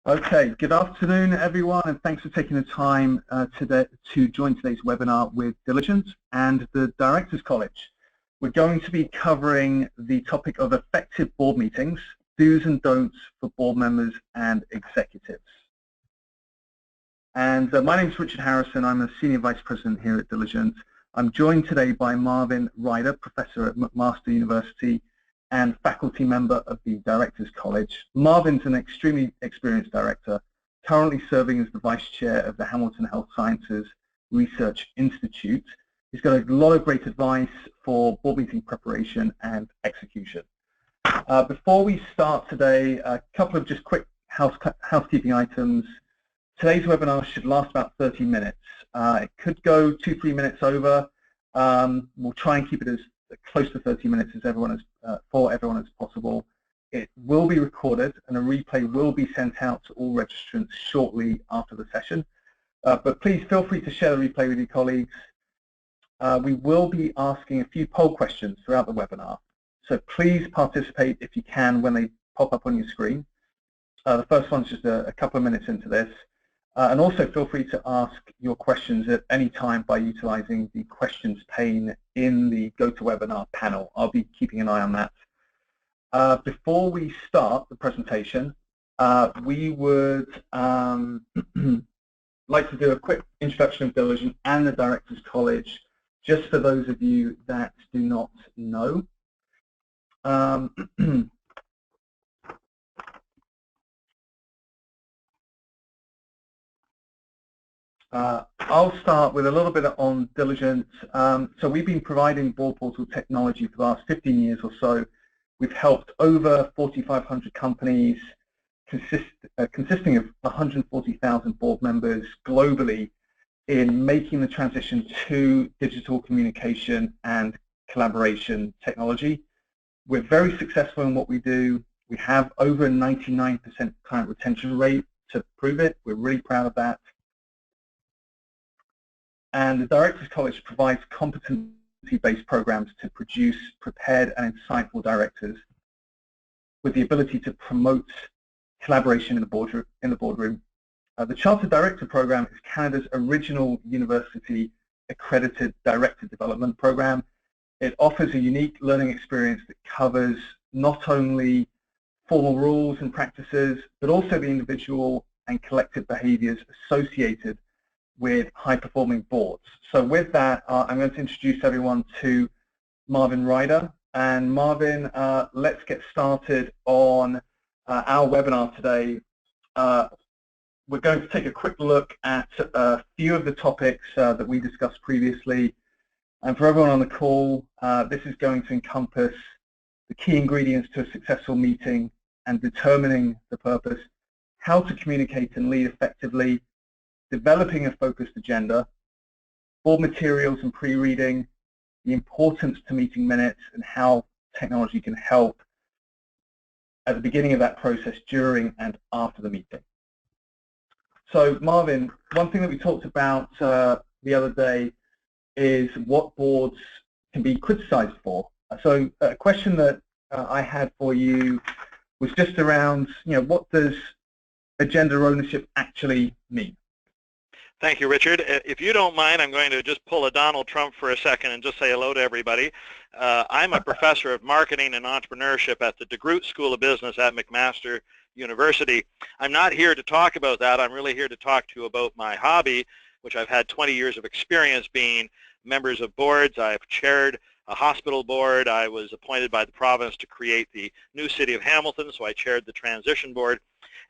Okay, good afternoon everyone, and thanks for taking the time to join today's webinar with Diligent and the Directors College. We're going to be covering the topic of effective board meetings, do's and don'ts for board members and executives. And my name is Richard Harrison. I'm a Senior Vice President here at Diligent. I'm joined today by Marvin Ryder, Professor at McMaster University and faculty member of the Directors College. Marvin's an extremely experienced director, currently serving as the Vice Chair of the Hamilton Health Sciences Research Institute. He's got a lot of great advice for board meeting preparation and execution. Before we start today, a couple of just quick housekeeping items. Today's webinar should last about 30 minutes. It could go 2-3 minutes over. We'll try and keep it as close to 30 minutes as for everyone as possible. It will be recorded and a replay will be sent out to all registrants shortly after the session. But please feel free to share the replay with your colleagues. We will be asking a few poll questions throughout the webinar, so please participate if you can when they pop up on your screen. The first one's just a couple of minutes into this. And also feel free to ask your questions at any time by utilizing the questions pane in the GoToWebinar panel. I'll be keeping an eye on that. Before we start the presentation, we would like to do a quick introduction of Diligent and the Directors College, just for those of you that do not know. I'll start with a little bit on Diligent. So we've been providing board portal technology for the last 15 years or so. We've helped over 4,500 companies consisting of 140,000 board members globally in making the transition to digital communication and collaboration technology. We're very successful in what we do. We have over a 99% client retention rate to prove it. We're really proud of that. And the Directors College provides competency-based programs to produce prepared and insightful directors with the ability to promote collaboration in the boardroom. The Chartered Director Program is Canada's original university accredited director development program. It offers a unique learning experience that covers not only formal rules and practices, but also the individual and collective behaviors associated with high-performing boards. So with that, I'm going to introduce everyone to Marvin Ryder. And Marvin, let's get started on our webinar today. We're going to take a quick look at a few of the topics that we discussed previously. And for everyone on the call, this is going to encompass the key ingredients to a successful meeting and determining the purpose, how to communicate and lead effectively, developing a focused agenda, board materials and pre-reading, the importance to meeting minutes, and how technology can help at the beginning of that process, during and after the meeting. So Marvin, one thing that we talked about the other day is what boards can be criticized for. So a question that I had for you was just around, what does agenda ownership actually mean? Thank you, Richard. If you don't mind, I'm going to just pull a Donald Trump for a second and just say hello to everybody. I'm a professor of marketing and entrepreneurship at the DeGroote School of Business at McMaster University. I'm not here to talk about that. I'm really here to talk to you about my hobby, which I've had 20 years of experience being members of boards. I've chaired a hospital board. I was appointed by the province to create the new city of Hamilton, so I chaired the transition board.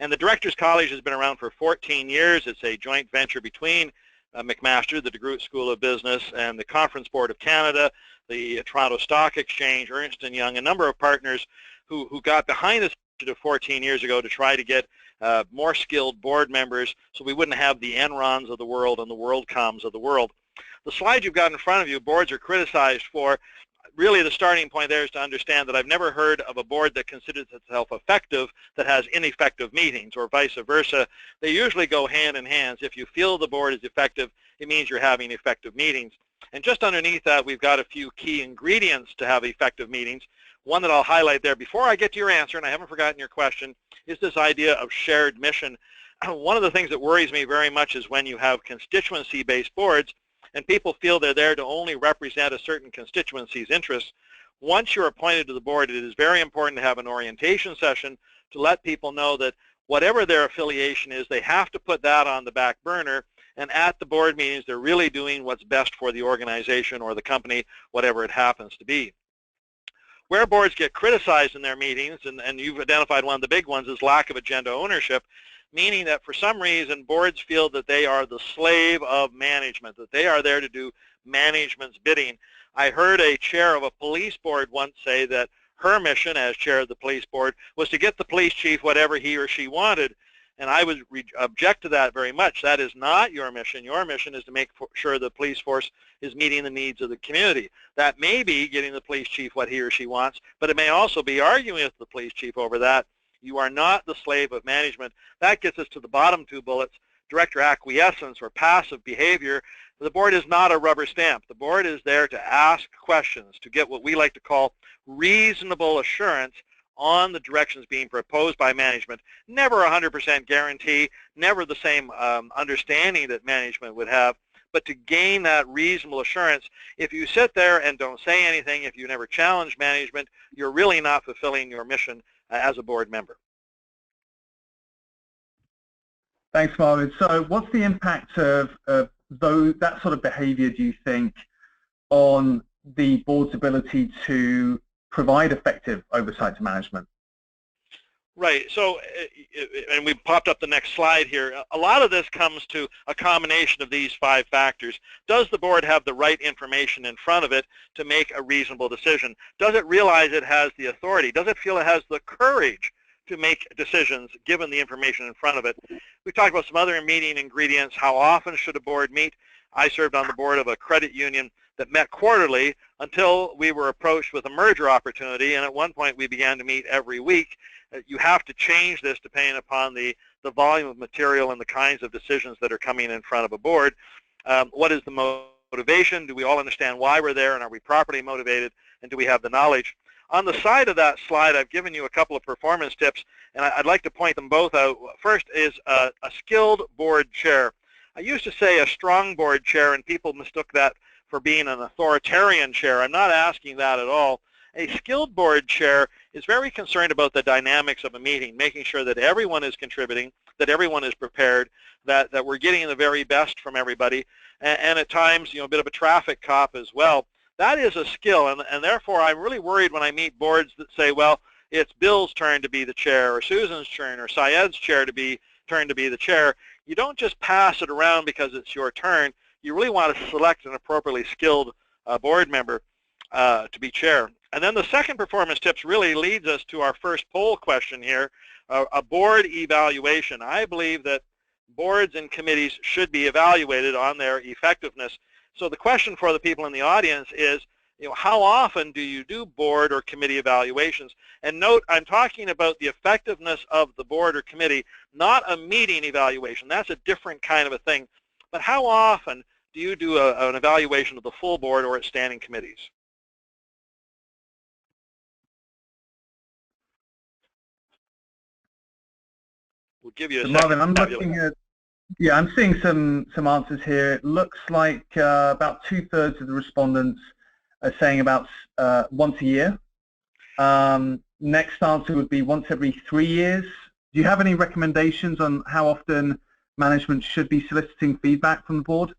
And the Directors College has been around for 14 years. It's a joint venture between McMaster, the DeGroote School of Business, and the Conference Board of Canada, the Toronto Stock Exchange, Ernst & Young, a number of partners who got behind this initiative 14 years ago to try to get more skilled board members so we wouldn't have the Enrons of the world and the WorldComs of the world. The slide you've got in front of you, boards are criticized for. Really, the starting point there is to understand that I've never heard of a board that considers itself effective that has ineffective meetings, or vice versa. They usually go hand in hand. If you feel the board is effective, it means you're having effective meetings. And just underneath that, we've got a few key ingredients to have effective meetings. One that I'll highlight there before I get to your answer, and I haven't forgotten your question, is this idea of shared mission. One of the things that worries me very much is when you have constituency-based boards and people feel they're there to only represent a certain constituency's interests. Once you're appointed to the board, it is very important to have an orientation session to let people know that whatever their affiliation is, they have to put that on the back burner, and at the board meetings, they're really doing what's best for the organization or the company, whatever it happens to be. Where boards get criticized in their meetings, and you've identified one of the big ones, is lack of agenda ownership, meaning that for some reason boards feel that they are the slave of management, that they are there to do management's bidding. I heard a chair of a police board once say that her mission as chair of the police board was to get the police chief whatever he or she wanted. And I would object to that very much. That is not your mission. Your mission is to make sure the police force is meeting the needs of the community. That may be getting the police chief what he or she wants, but it may also be arguing with the police chief over that. You are not the slave of management. That gets us to the bottom two bullets, director acquiescence or passive behavior. The board is not a rubber stamp. The board is there to ask questions, to get what we like to call reasonable assurance on the directions being proposed by management. Never 100% guarantee, never the same understanding that management would have, but to gain that reasonable assurance. If you sit there and don't say anything, if you never challenge management, you're really not fulfilling your mission as a board member. Thanks, Marvin. So what's the impact of that sort of behavior, do you think, on the board's ability to provide effective oversight to management? Right. So, and we popped up the next slide here. A lot of this comes to a combination of these 5 factors. Does the board have the right information in front of it to make a reasonable decision? Does it realize it has the authority? Does it feel it has the courage to make decisions given the information in front of it? We talked about some other meeting ingredients. How often should a board meet? I served on the board of a credit union that met quarterly until we were approached with a merger opportunity, and at one point we began to meet every week. You have to change this depending upon the volume of material and the kinds of decisions that are coming in front of a board. What is the motivation? Do we all understand why we're there, and are we properly motivated, and do we have the knowledge? On the side of that slide, I've given you a couple of performance tips, and I'd like to point them both out. First is a skilled board chair. I used to say a strong board chair, and people mistook that for being an authoritarian chair. I'm not asking that at all. A skilled board chair is very concerned about the dynamics of a meeting, making sure that everyone is contributing, that everyone is prepared, that we're getting the very best from everybody, and at times, a bit of a traffic cop as well. That is a skill, and therefore I'm really worried when I meet boards that say, well, it's Bill's turn to be the chair, or Susan's turn, or Syed's turn to be the chair. You don't just pass it around because it's your turn. You really want to select an appropriately skilled board member to be chair. And then the second performance tips really leads us to our first poll question here, a board evaluation. I believe that boards and committees should be evaluated on their effectiveness. So the question for the people in the audience is, how often do you do board or committee evaluations? And note, I'm talking about the effectiveness of the board or committee, not a meeting evaluation. That's a different kind of a thing. But how often do you do an evaluation of the full board or its standing committees? We'll give you a second. Marvin, I'm looking at, I'm seeing some answers here. It looks like about 2/3 of the respondents are saying about once a year. Next answer would be once every 3 years. Do you have any recommendations on how often management should be soliciting feedback from the board?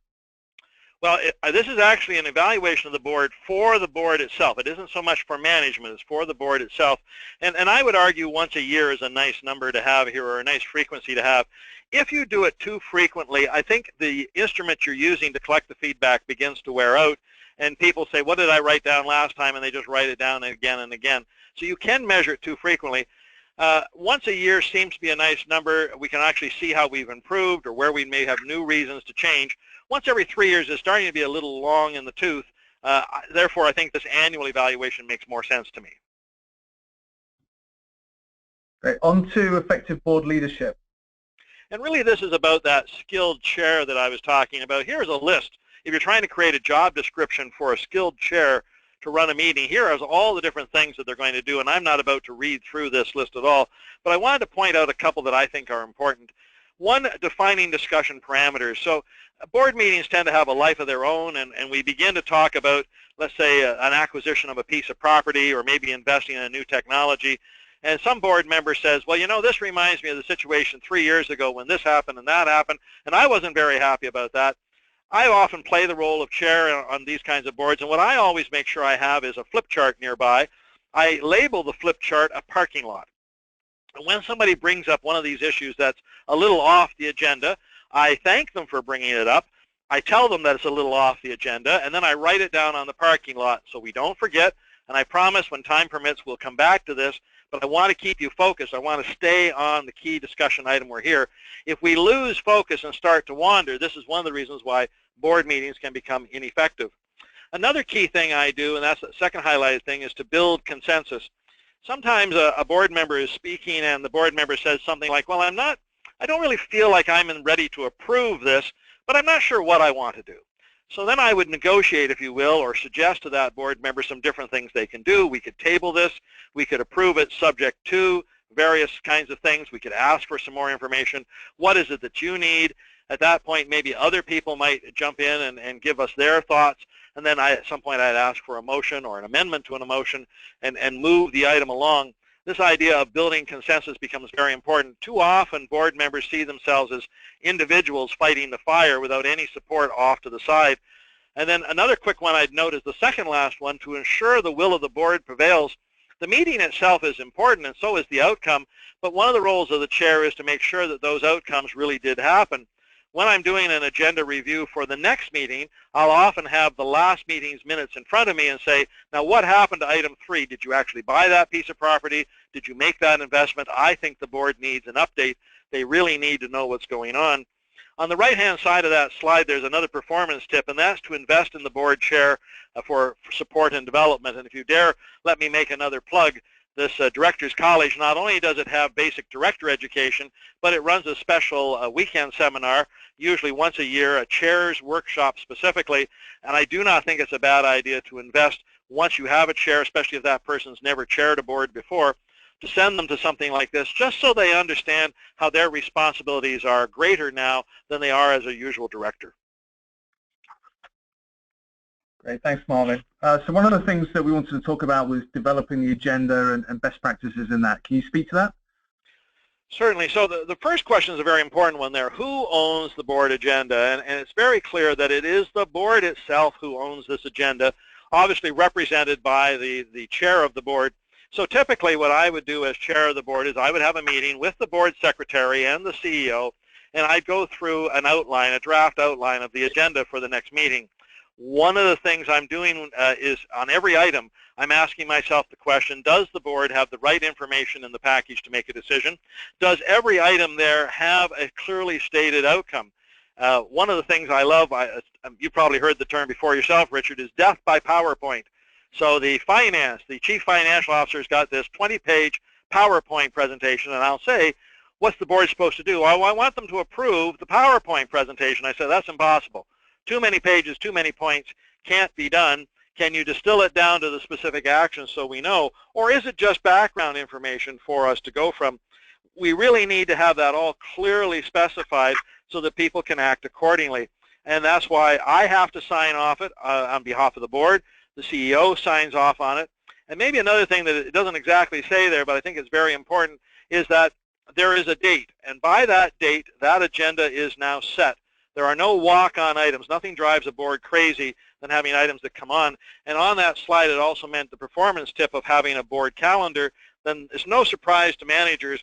Well, this is actually an evaluation of the board for the board itself. It isn't so much for management, it's for the board itself. And I would argue once a year is a nice number to have here, or a nice frequency to have. If you do it too frequently, I think the instrument you're using to collect the feedback begins to wear out, and people say, what did I write down last time? And they just write it down again and again. So you can measure it too frequently. Once a year seems to be a nice number. We can actually see how we've improved or where we may have new reasons to change. Once every 3 years is starting to be a little long in the tooth. Therefore, I think this annual evaluation makes more sense to me. Great. On to effective board leadership. And really, this is about that skilled chair that I was talking about. Here's a list. If you're trying to create a job description for a skilled chair, to run a meeting. Here are all the different things that they're going to do, and I'm not about to read through this list at all, but I wanted to point out a couple that I think are important. One, defining discussion parameters. So board meetings tend to have a life of their own, and we begin to talk about, let's say, an acquisition of a piece of property or maybe investing in a new technology. And some board member says, well, you know, this reminds me of the situation 3 years ago when this happened and that happened, and I wasn't very happy about that. I often play the role of chair on these kinds of boards, and what I always make sure I have is a flip chart nearby. I label the flip chart a parking lot. And when somebody brings up one of these issues that's a little off the agenda, I thank them for bringing it up. I tell them that it's a little off the agenda, and then I write it down on the parking lot so we don't forget, and I promise when time permits we'll come back to this, but I want to keep you focused. I want to stay on the key discussion item we're here. If we lose focus and start to wander, this is one of the reasons why board meetings can become ineffective. Another key thing I do, and that's the second highlighted thing, is to build consensus. Sometimes a board member is speaking and the board member says something like, well, I don't really feel like I'm ready to approve this, but I'm not sure what I want to do. So then I would negotiate, if you will, or suggest to that board member some different things they can do. We could table this. We could approve it subject to various kinds of things. We could ask for some more information. What is it that you need? At that point, maybe other people might jump in and give us their thoughts. And then at some point, I'd ask for a motion or an amendment to an motion and move the item along. This idea of building consensus becomes very important. Too often, board members see themselves as individuals fighting the fire without any support off to the side. And then another quick one I'd note is the second last one, to ensure the will of the board prevails. The meeting itself is important, and so is the outcome, but one of the roles of the chair is to make sure that those outcomes really did happen. When I'm doing an agenda review for the next meeting, I'll often have the last meeting's minutes in front of me and say, now what happened to item 3? Did you actually buy that piece of property? Did you make that investment? I think the board needs an update. They really need to know what's going on. On the right-hand side of that slide, there's another performance tip, and that's to invest in the board chair for support and development. And if you dare, let me make another plug. This Directors College, not only does it have basic director education, but it runs a special weekend seminar, usually once a year, a chairs workshop specifically, and I do not think it's a bad idea to invest once you have a chair, especially if that person's never chaired a board before, to send them to something like this, just so they understand how their responsibilities are greater now than they are as a usual director. Great, thanks, Marvin. So one of the things that we wanted to talk about was developing the agenda and best practices in that. Can you speak to that? Certainly. So the first question is a very important one there. Who owns the board agenda? And it's very clear that it is the board itself who owns this agenda, obviously represented by the chair of the board. So typically what I would do as chair of the board is I would have a meeting with the board secretary and the CEO, and I'd go through an outline, a draft outline of the agenda for the next meeting. One of the things I'm doing is on every item, I'm asking myself the question, does the board have the right information in the package to make a decision? Does every item there have a clearly stated outcome? One of the things I love, you probably heard the term before yourself, Richard, is death by PowerPoint. So the chief financial officer's got this 20-page PowerPoint presentation, and I'll say, what's the board supposed to do? Well, I want them to approve the PowerPoint presentation. I said, that's impossible. Too many pages, too many points, can't be done. Can you distill it down to the specific actions so we know? Or is it just background information for us to go from? We really need to have that all clearly specified so that people can act accordingly. And that's why I have to sign off it on behalf of the board. The CEO signs off on it. And maybe another thing that it doesn't exactly say there, but I think it's very important, is that there is a date. And by that date, that agenda is now set. There are no walk-on items. Nothing drives a board crazy than having items that come on. And on that slide, it also meant the performance tip of having a board calendar. Then it's no surprise to managers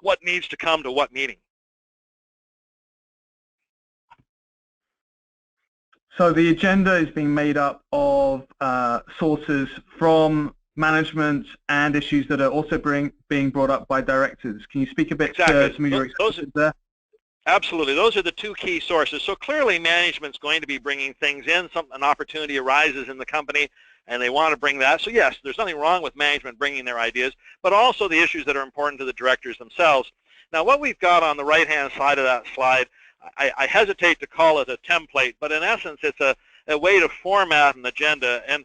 what needs to come to what meeting. So the agenda is being made up of sources from management and issues that are also being brought up by directors. Can you speak a bit to some of your experiences there? Absolutely. Those are the two key sources. So clearly management's going to be bringing things in. An opportunity arises in the company and they want to bring that. So yes, there's nothing wrong with management bringing their ideas, but also the issues that are important to the directors themselves. Now what we've got on the right-hand side of that slide, I hesitate to call it a template, but in essence it's a way to format an agenda. And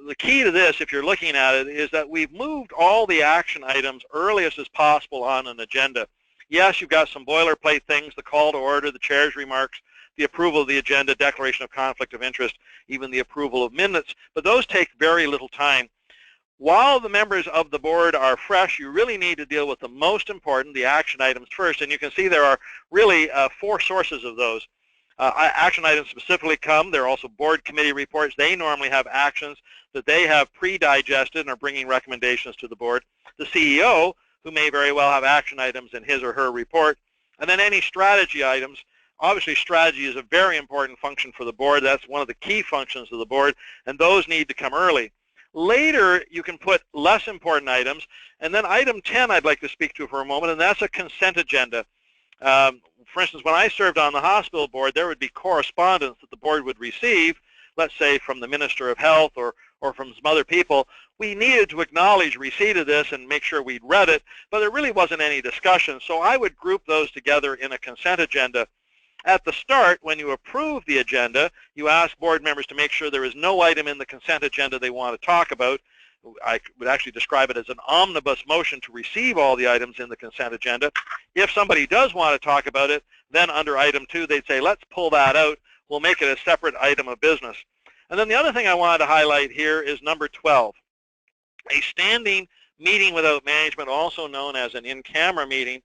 The key to this, if you're looking at it, is that we've moved all the action items earliest as possible on an agenda. Yes, you've got some boilerplate things, the call to order, the chair's remarks, the approval of the agenda, declaration of conflict of interest, even the approval of minutes, but those take very little time. While the members of the board are fresh, you really need to deal with the most important, the action items first, and you can see there are really 4 sources of those. Action items specifically come. There are also board committee reports. They normally have actions that they have pre-digested and are bringing recommendations to the board. The CEO, who may very well have action items in his or her report. And then any strategy items. Obviously, strategy is a very important function for the board. That's one of the key functions of the board, and those need to come early. Later, you can put less important items. And then item 10 I'd like to speak to for a moment, and that's a consent agenda. For instance, when I served on the hospital board, there would be correspondence that the board would receive, let's say from the Minister of Health or from some other people. We needed to acknowledge receipt of this and make sure we'd read it, but there really wasn't any discussion. So I would group those together in a consent agenda. At the start, when you approve the agenda, you ask board members to make sure there is no item in the consent agenda they want to talk about. I would actually describe it as an omnibus motion to receive all the items in the consent agenda. If somebody does want to talk about it, then under item 2, they'd say, let's pull that out. We'll make it a separate item of business. And then the other thing I wanted to highlight here is number 12, a standing meeting without management, also known as an in-camera meeting.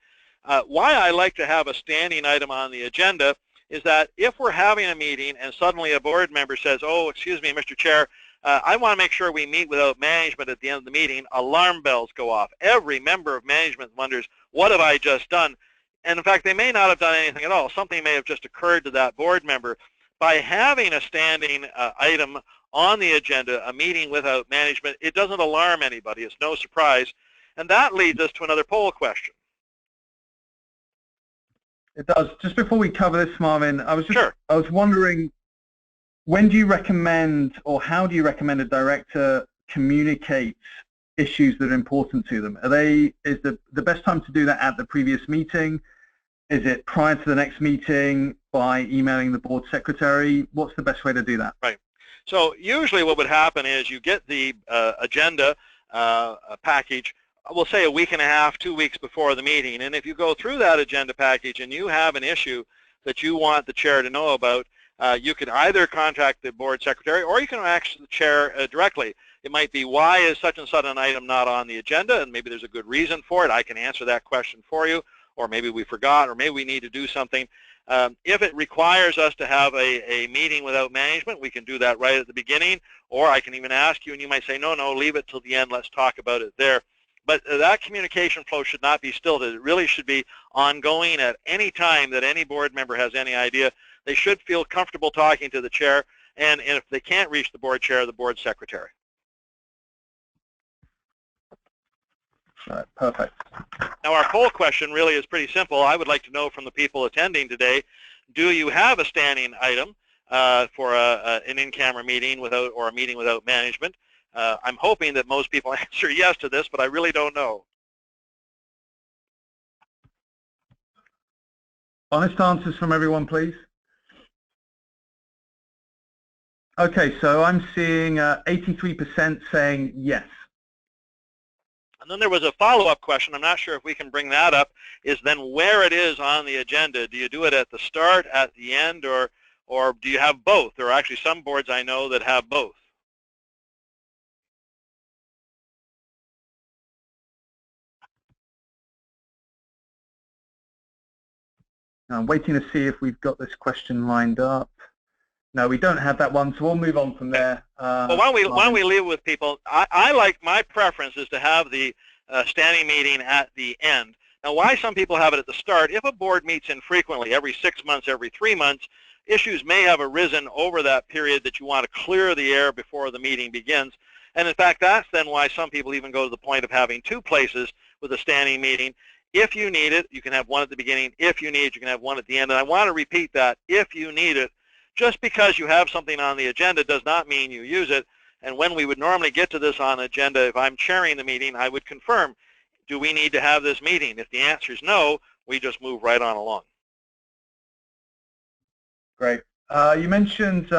Why I like to have a standing item on the agenda is that if we're having a meeting and suddenly a board member says, oh, excuse me, Mr. Chair, I want to make sure we meet without management at the end of the meeting, alarm bells go off. Every member of management wonders, what have I just done? And in fact, they may not have done anything at all. Something may have just occurred to that board member. By having a standing item on the agenda, a meeting without management, it doesn't alarm anybody. It's no surprise. And that leads us to another poll question. It does. Just before we cover this, Marvin, I was wondering, when do you recommend, or how do you recommend a director communicate issues that are important to them? Is the best time to do that at the previous meeting? Is it prior to the next meeting by emailing the board secretary? What's the best way to do that? Right. So usually what would happen is you get the agenda package, we'll say a week and a half, 2 weeks before the meeting. And if you go through that agenda package and you have an issue that you want the chair to know about, you can either contact the board secretary or you can ask the chair directly. It might be, why is such and such an item not on the agenda? And maybe there's a good reason for it. I can answer that question for you. Or maybe we forgot, or maybe we need to do something. If it requires us to have a meeting without management, we can do that right at the beginning. Or I can even ask you, and you might say, no, leave it till the end. Let's talk about it there. But that communication flow should not be stilted. It really should be ongoing at any time that any board member has any idea. They should feel comfortable talking to the chair, and if they can't reach the board chair, the board secretary. All right, perfect. Now our poll question really is pretty simple. I would like to know from the people attending today, do you have a standing item for an in-camera meeting or a meeting without management? I'm hoping that most people answer yes to this, but I really don't know. Honest answers from everyone, please. Okay, so I'm seeing 83% saying yes. And then there was a follow-up question. I'm not sure if we can bring that up, is then where it is on the agenda. Do you do it at the start, at the end, or do you have both? There are actually some boards I know that have both. I'm waiting to see if we've got this question lined up. No, we don't have that one, so we'll move on from there. Well, why don't we leave it with people? I like, my preference is to have the standing meeting at the end. Now, why some people have it at the start, if a board meets infrequently, every 6 months, every 3 months, issues may have arisen over that period that you want to clear the air before the meeting begins. And in fact, that's then why some people even go to the point of having 2 places with a standing meeting. If you need it, you can have one at the beginning. If you need it, you can have one at the end. And I want to repeat that, if you need it. Just because you have something on the agenda does not mean you use it. And when we would normally get to this on agenda, if I'm chairing the meeting, I would confirm, do we need to have this meeting? If the answer is no, we just move right on along. Great. You mentioned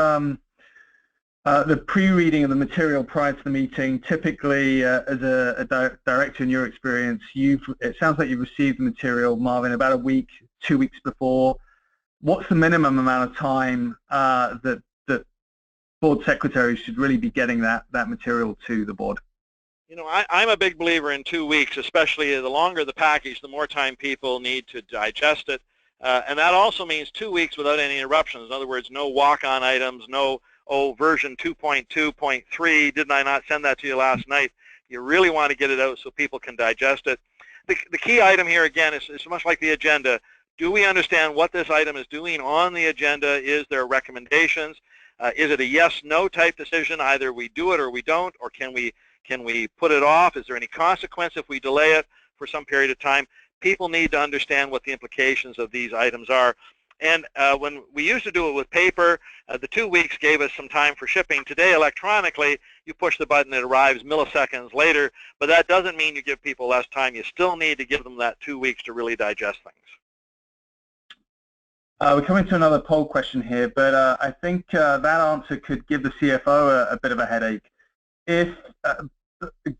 The pre-reading of the material prior to the meeting, typically as a director in your experience, it sounds like you've received the material, Marvin, about a week, 2 weeks before. What's the minimum amount of time that board secretaries should really be getting that material to the board? You know, I'm a big believer in 2 weeks, especially the longer the package, the more time people need to digest it. And that also means 2 weeks without any interruptions. In other words, no walk-on items, no, oh, version 2.2.3, didn't I not send that to you last night? You really want to get it out so people can digest it. The key item here, again, is much like the agenda. Do we understand what this item is doing on the agenda? Is there recommendations? Is it a yes-no type decision? Either we do it or we don't, or can we put it off? Is there any consequence if we delay it for some period of time? People need to understand what the implications of these items are. And when we used to do it with paper, the 2 weeks gave us some time for shipping. Today, electronically, you push the button, it arrives milliseconds later, but that doesn't mean you give people less time. You still need to give them that 2 weeks to really digest things. We're coming to another poll question here, but I think that answer could give the CFO a bit of a headache. If,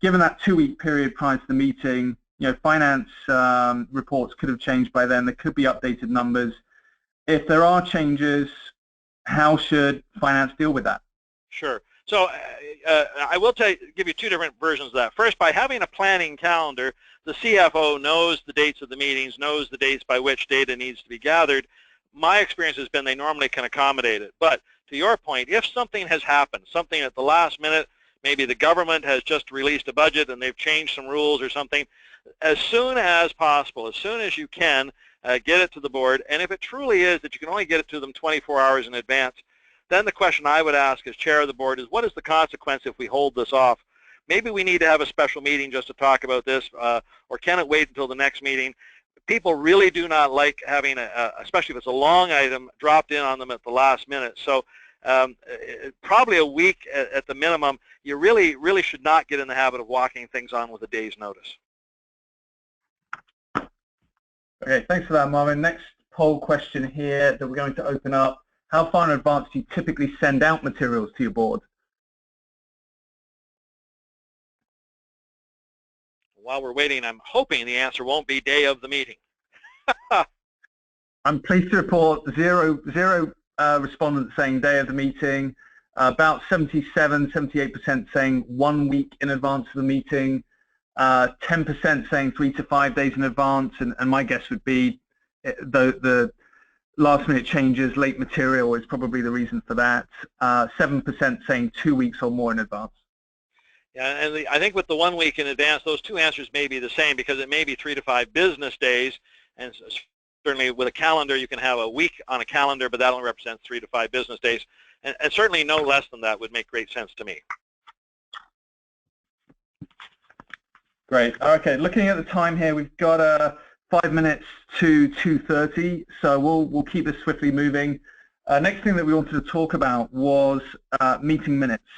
given that 2 week period prior to the meeting, finance reports could have changed by then. There could be updated numbers. If there are changes, how should finance deal with that? Sure. So I will give you two different versions of that. First, by having a planning calendar, the CFO knows the dates of the meetings, knows the dates by which data needs to be gathered. My experience has been they normally can accommodate it. But to your point, if something has happened, something at the last minute, maybe the government has just released a budget and they've changed some rules or something, as soon as possible, as soon as you can, get it to the board. And if it truly is that you can only get it to them 24 hours in advance, then the question I would ask as chair of the board is, what is the consequence if we hold this off? Maybe we need to have a special meeting just to talk about this, or can it wait until the next meeting? People really do not like having, especially if it's a long item, dropped in on them at the last minute. So probably a week at the minimum. You really should not get in the habit of walking things on with a day's notice. Okay, thanks for that, Marvin. Next poll question here that we're going to open up. How far in advance do you typically send out materials to your board? While we're waiting, I'm hoping the answer won't be day of the meeting. I'm pleased to report zero respondents saying day of the meeting, about 77–78% saying 1 week in advance of the meeting, 10% saying 3 to 5 days in advance, and my guess would be the last minute changes, late material is probably the reason for that. 7% saying 2 weeks or more in advance. Yeah, and I think with the 1 week in advance, those two answers may be the same, because it may be 3 to 5 business days, and certainly with a calendar you can have a week on a calendar, but that only represents 3 to 5 business days, and certainly no less than that would make great sense to me. Great. Okay, looking at the time here, we've got 5 minutes to 2:30, so we'll keep this swiftly moving. Next thing that we wanted to talk about was meeting minutes.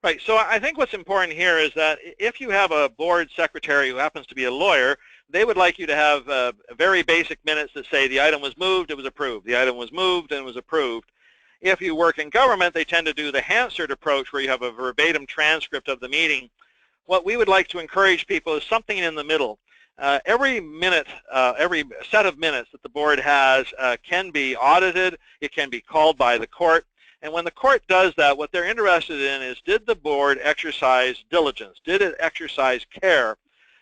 Right, so I think what's important here is that if you have a board secretary who happens to be a lawyer, they would like you to have very basic minutes that say the item was moved, it was approved. The item was moved and was approved. If you work in government, they tend to do the Hansard approach, where you have a verbatim transcript of the meeting. What we would like to encourage people is something in the middle. Every minute, every set of minutes that the board has can be audited. It can be called by the court. And when the court does that, what they're interested in is, did the board exercise diligence? Did it exercise care?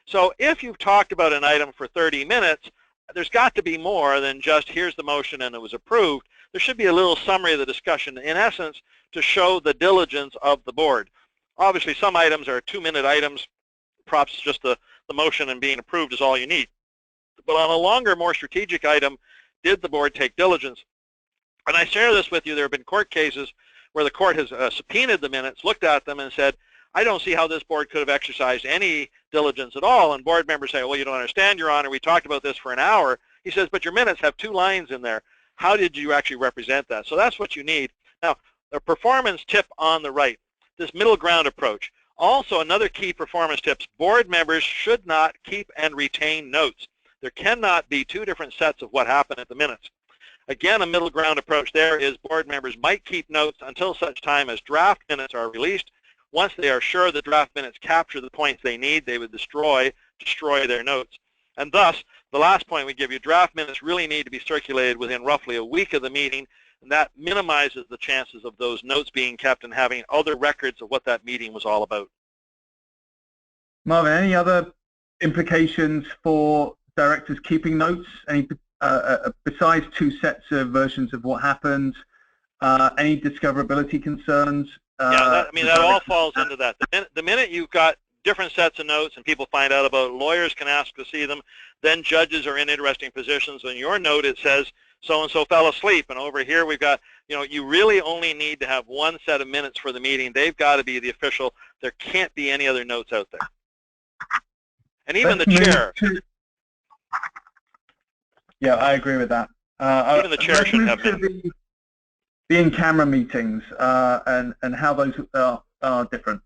So if you've talked about an item for 30 minutes, there's got to be more than just, here's the motion and it was approved. There should be a little summary of the discussion, in essence, to show the diligence of the board. Obviously, some items are 2-minute items. Perhaps just the motion and being approved is all you need. But on a longer, more strategic item, did the board take diligence? And I share this with you. There have been court cases where the court has subpoenaed the minutes, looked at them, and said, I don't see how this board could have exercised any diligence at all. And board members say, well, you don't understand, Your Honor. We talked about this for an hour. He says, but your minutes have 2 lines in there. How did you actually represent that? So that's what you need. Now, the performance tip on the right, this middle ground approach. Also, another key performance tips, board members should not keep and retain notes. There cannot be 2 different sets of what happened at the minutes. Again, a middle ground approach there is board members might keep notes until such time as draft minutes are released. Once they are sure the draft minutes capture the points they need, they would destroy their notes. And thus, the last point we give you, draft minutes really need to be circulated within roughly a week of the meeting, and that minimizes the chances of those notes being kept and having other records of what that meeting was all about. Marvin, any other implications for directors keeping notes? Any besides 2 sets of versions of what happened? Any discoverability concerns? Yeah, that all falls into that. The minute you've got different sets of notes and people find out about it, lawyers can ask to see them, then judges are in interesting positions. On your note, it says so-and-so fell asleep, and over here we've got, you really only need to have 1 set of minutes for the meeting. They've got to be the official. There can't be any other notes out there. And even the chair. Yeah, I agree with that. Even the chair should have minutes. The in-camera meetings and how those are different.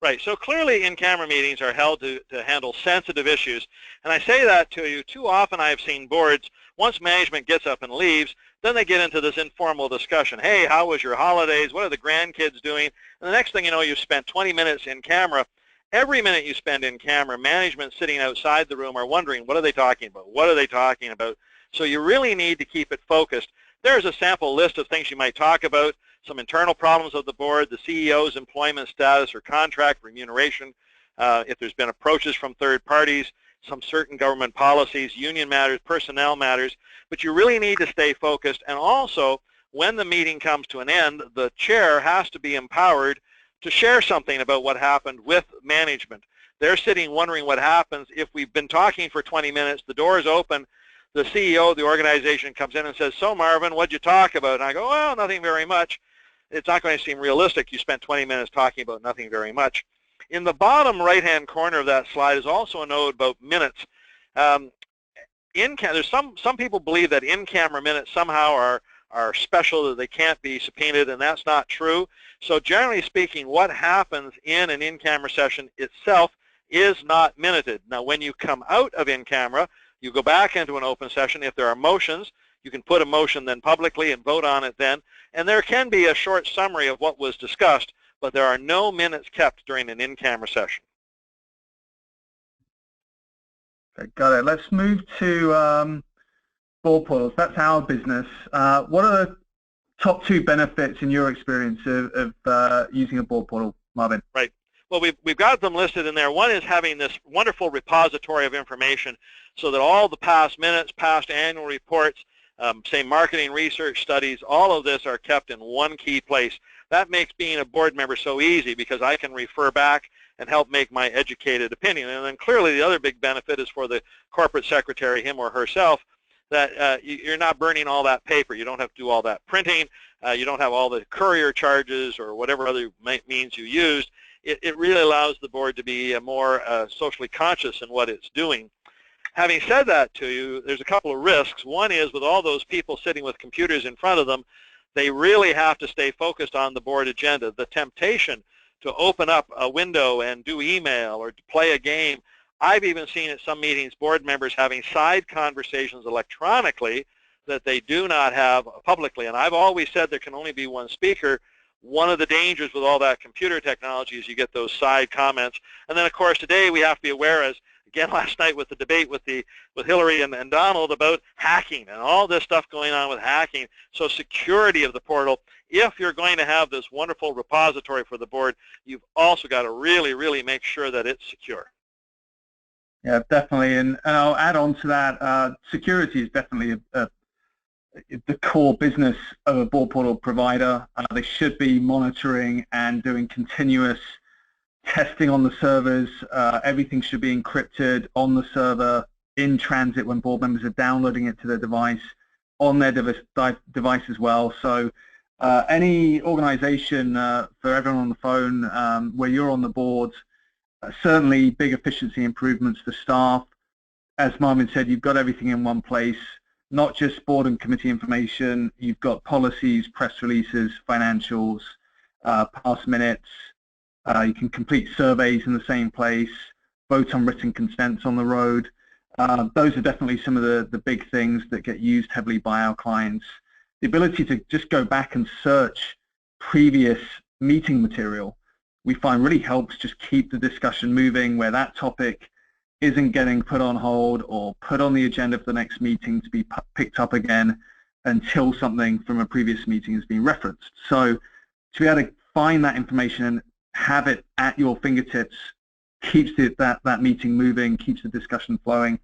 Right, so clearly in-camera meetings are held to handle sensitive issues. And I say that to you, too often I've seen boards, once management gets up and leaves, then they get into this informal discussion. Hey, how was your holidays? What are the grandkids doing? And the next thing you know, you've spent 20 minutes in camera. Every minute you spend in camera, management sitting outside the room are wondering, what are they talking about? What are they talking about? So you really need to keep it focused. There's a sample list of things you might talk about, some internal problems of the board, the CEO's employment status or contract, remuneration, if there's been approaches from third parties, some certain government policies, union matters, personnel matters, but you really need to stay focused. And also, when the meeting comes to an end, the chair has to be empowered to share something about what happened with management. They're sitting wondering what happens if we've been talking for 20 minutes, the door is open, the CEO of the organization comes in and says, so Marvin, what'd you talk about? And I go, well, nothing very much. It's not going to seem realistic. You spent 20 minutes talking about nothing very much. In the bottom right-hand corner of that slide is also a note about minutes. There's some people believe that in-camera minutes somehow are special, that they can't be subpoenaed, and that's not true. So generally speaking, what happens in an in-camera session itself is not minuted. Now, when you come out of in-camera, you go back into an open session. If there are motions, you can put a motion then publicly and vote on it then. And there can be a short summary of what was discussed, but there are no minutes kept during an in-camera session. Okay, got it. Let's move to board portals. That's our business. What are the top 2 benefits in your experience of using a board portal, Marvin? Right. Well, we've got them listed in there. One is having this wonderful repository of information so that all the past minutes, past annual reports, say marketing research studies, all of this are kept in one key place. That makes being a board member so easy because I can refer back and help make my educated opinion. And then clearly the other big benefit is for the corporate secretary, him or herself, that you're not burning all that paper. You don't have to do all that printing. You don't have all the courier charges or whatever other means you used. It really allows the board to be more socially conscious in what it's doing. Having said that to you, there's a couple of risks. One is with all those people sitting with computers in front of them, they really have to stay focused on the board agenda. The temptation to open up a window and do email or to play a game. I've even seen at some meetings board members having side conversations electronically that they do not have publicly. And I've always said there can only be one speaker. One of the dangers with all that computer technology is you get those side comments. And then, of course, today we have to be aware, as again last night with the debate with Hillary and Donald about hacking and all this stuff going on with hacking. So security of the portal. If you're going to have this wonderful repository for the board, you've also got to really, really make sure that it's secure. Yeah, definitely. And I'll add on to that, security is definitely the core business of a board portal provider. They should be monitoring and doing continuous testing on the servers. Everything should be encrypted on the server, in transit when board members are downloading it to their device, on their device as well. So any organization, for everyone on the phone, where you're on the board, certainly big efficiency improvements for staff. As Marvin said, you've got everything in one place. Not just board and committee information, you've got policies, press releases, financials, past minutes. You can complete surveys in the same place, vote on written consents on the road. Those are definitely some of the big things that get used heavily by our clients. The ability to just go back and search previous meeting material, we find really helps just keep the discussion moving, where that topic isn't getting put on hold or put on the agenda for the next meeting to be picked up again until something from a previous meeting has been referenced. So to be able to find that information and have it at your fingertips keeps that meeting moving, keeps the discussion flowing.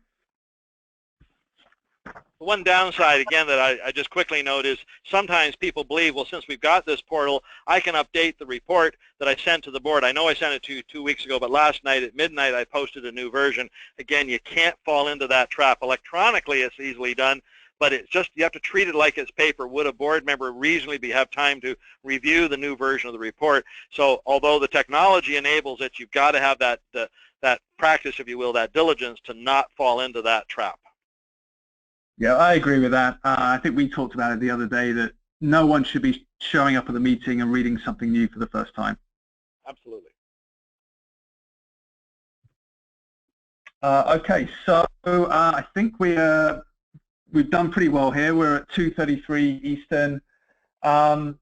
One downside, again, that I just quickly note is sometimes people believe, well, since we've got this portal, I can update the report that I sent to the board. I know I sent it to you 2 weeks ago, but last night at midnight I posted a new version. Again, you can't fall into that trap. Electronically, it's easily done, but it's just, you have to treat it like it's paper. Would a board member reasonably have time to review the new version of the report? So although the technology enables it, you've got to have that practice, if you will, that diligence to not fall into that trap. Yeah, I agree with that. I think we talked about it the other day that no one should be showing up at the meeting and reading something new for the first time. Absolutely. Okay, so I think we've done pretty well here. We're at 2:33 Eastern. For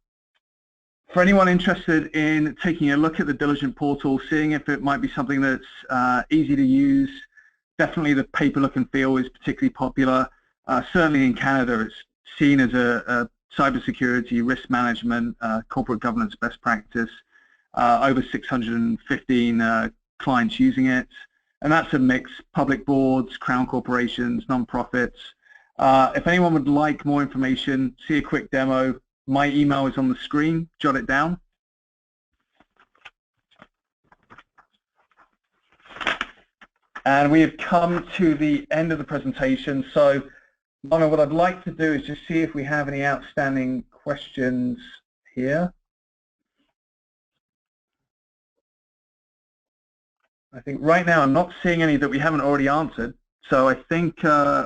anyone interested in taking a look at the Diligent portal, seeing if it might be something that's easy to use, definitely the paper look and feel is particularly popular. Certainly in Canada, it's seen as a cybersecurity, risk management, corporate governance best practice. Over 615 clients using it. And that's a mix, public boards, crown corporations, non-profits. If anyone would like more information, see a quick demo, my email is on the screen, jot it down. And we have come to the end of the presentation. So Mona, what I'd like to do is just see if we have any outstanding questions here. I think right now I'm not seeing any that we haven't already answered. So I think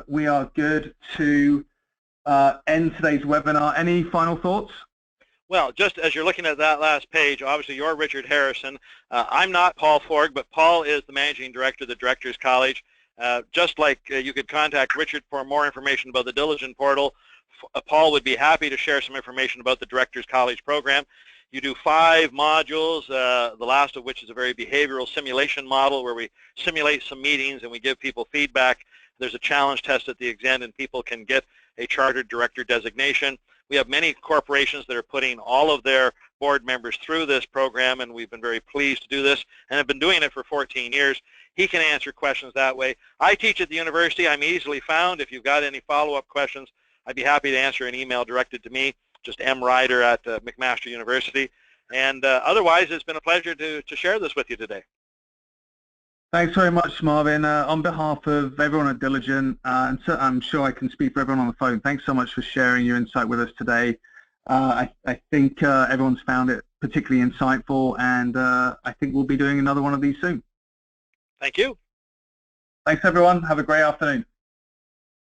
we are good to end today's webinar. Any final thoughts? Well, just as you're looking at that last page, obviously you're Richard Harrison. I'm not Paul Forg, but Paul is the Managing Director of the Directors College. Just like you could contact Richard for more information about the Diligent portal, Paul would be happy to share some information about the Directors College program. You do 5 modules, the last of which is a very behavioral simulation model where we simulate some meetings and we give people feedback. There's a challenge test at the end and people can get a chartered director designation. We have many corporations that are putting all of their board members through this program, and we've been very pleased to do this and have been doing it for 14 years. He can answer questions that way. I teach at the university. I'm easily found. If you've got any follow-up questions, I'd be happy to answer an email directed to me, just mryder at McMaster University. And otherwise, it's been a pleasure to share this with you today. Thanks very much, Marvin. On behalf of everyone at Diligent, and so I'm sure I can speak for everyone on the phone, thanks so much for sharing your insight with us today. I think everyone's found it particularly insightful, and I think we'll be doing another one of these soon. Thank you. Thanks, everyone. Have a great afternoon.